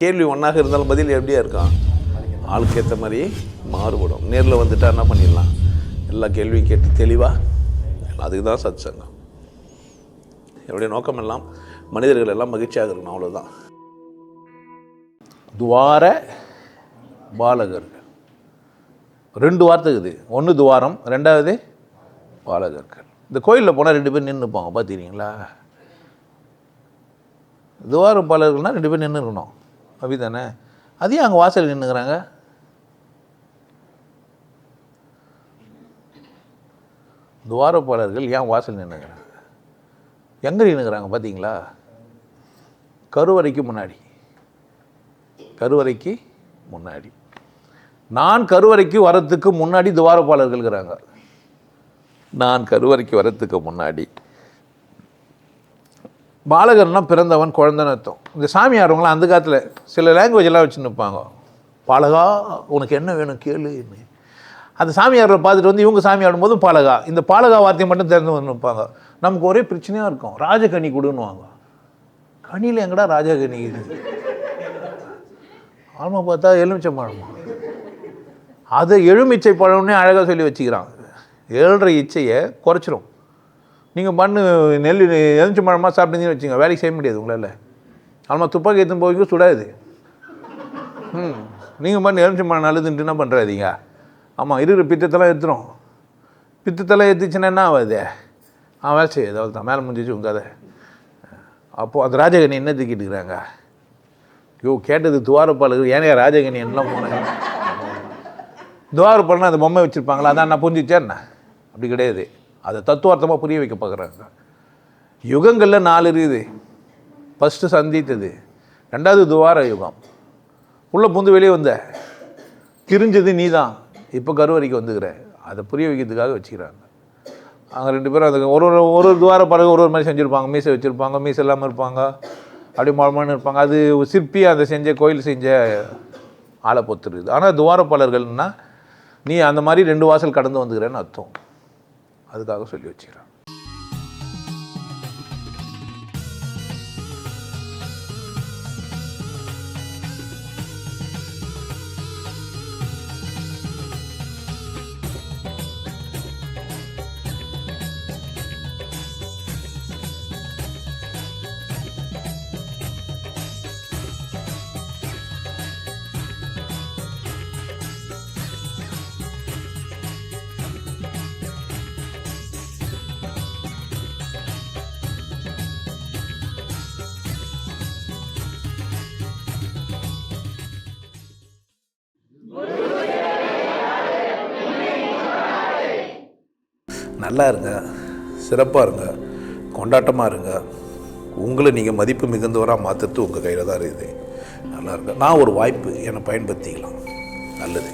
கேள்வி ஒன்றாக இருந்தாலும் பதில் எப்படியா இருக்கான், ஆளுக்கு ஏற்ற மாதிரி மாறுபடும். நேரில் வந்துட்டால் என்ன பண்ணிடலாம், எல்லா கேள்வியும் கேட்டு தெளிவாக. அதுக்கு தான் சத் சங்கம். என்னுடைய நோக்கம் எல்லாம் மனிதர்கள் எல்லாம் மகிழ்ச்சியாக இருக்கணும், அவ்வளோதான். துவார பாலகர்கள் 2 வார்த்தை இருக்குது. ஒன்று துவாரம், 2வது பாலகர்கள். இந்த கோயிலில் போனால் 2 பேர் நின்றுப்பாங்க, பார்த்துக்கிறீங்களா? துவார பாலகர்கள்னால் 2 பேர் நின்று இருக்கணும், அப்படி தானே? அதையும் அங்கே வாசல் நின்றுக்கிறாங்க. துவாரப்பாளர்கள் ஏன் வாசல் நின்றுக்கிறாங்க? எங்கே நின்றுக்கிறாங்க பார்த்தீங்களா? கருவறைக்கு முன்னாடி. கருவறைக்கு முன்னாடி. நான் கருவறைக்கு வரத்துக்கு முன்னாடி துவாரப்பாளர்கள் இருக்கிறாங்க. நான் கருவறைக்கு வரத்துக்கு முன்னாடி. பாலகர்னா பிறந்தவன், குழந்தைன்னு அர்த்தம். இந்த சாமி ஆடுறவங்களாம் அந்த காலத்தில் சில லாங்குவேஜெல்லாம் வச்சுன்னு இருப்பாங்க. பாலகா உனக்கு என்ன வேணும் கேளுன்னு. அந்த சாமியாரை பார்த்துட்டு வந்து இவங்க சாமி ஆடும்போதும் பாலகா, இந்த பாலகா வார்த்தையை மட்டும் திறந்து வந்து நிற்பாங்க. நமக்கு ஒரே பிரச்சனையாக இருக்கும், ராஜகனி கொடுன்னுவாங்க. கனியில் எங்கடா ராஜகனி இது? ஆல்மா பார்த்தா எலுமிச்சை பழமா? அதை எலுமிச்சை பழம்னே அழகாக சொல்லி வச்சுக்கிறான். 7.5 இச்சையை குறைச்சிரும். நீங்கள் பண்ணு நெல் எலுமிச்சை பழமாக சாப்பிட்டீங்கன்னு வச்சுங்க, வேலைக்கு செய்ய முடியாது உங்களால். ஆல்மா துப்பாக்கி எடுத்துன்னு போய்க்கு சுடாது. நீங்கள் பண்ணு எலுமிச்சை பழம் நல்லதுன்ட்டு என்ன பண்ணுறாதீங்க. ஆமாம், இருக்கிற பித்தத்தெல்லாம் எடுத்துரும். பித்தத்தெல்லாம் எடுத்துச்சுன்னா என்ன ஆகாது? வேலை செய்யுது, அவ்வளோ தான், மேலே முடிஞ்சிச்சு உங்க கதை. அப்போது அந்த ராஜகனி என்ன தூக்கிட்டுருக்குறாங்க? கேட்டது துவாரப்பாளர்கள், ஏன்னா ராஜகனி என்னெல்லாம் போனாங்க. துவாரப்பாலனா அந்த பொம்மை வச்சுருப்பாங்களா, அதான் நான் புரிஞ்சிச்சா என்ன? அப்படி கிடையாது. அதை தத்துவார்த்தமாக புரிய வைக்க பார்க்குறாங்க. யுகங்களில் 4 இருக்குது. ஃபஸ்ட்டு சந்தித்தது, 2வது துவார யுகம். உள்ளே புந்து வெளியே வந்த கிரிஞ்சது நீ தான், இப்போ கருவறைக்கு வந்துக்கிற. அதை புரிய வைக்கிறதுக்காக வச்சுக்கிறாங்க. அங்கே 2 பேரும் அதுக்கு ஒரு துவார பறவை ஒரு மாதிரி செஞ்சுருப்பாங்க. மீசை வச்சுருப்பாங்க, மீசை இல்லாமல் இருப்பாங்க, அப்படி மழமன்னு இருப்பாங்க. அது சிற்பி அதை செஞ்ச கோயில் செஞ்ச ஆளை பொறுத்துருக்குது. ஆனால் துவாரப்பாளர்கள்னா நீ அந்த மாதிரி 2 வாசல் கடந்து வந்துக்கிறேன்னு அர்த்தம். அதுக்காக சொல்லி வச்சுக்கிறான். நல்லா இருங்க, சிறப்பாக இருங்க, கொண்டாட்டமாக இருங்க. உங்களை நீங்கள் மதிப்பு மிகுந்தவராக மாற்றுறது உங்கள் கையில் தான் இருக்குது. நல்லா இருங்க. நான் ஒரு வாய்ப்பு, என்னை பயன்படுத்திக்கலாம். நல்லது.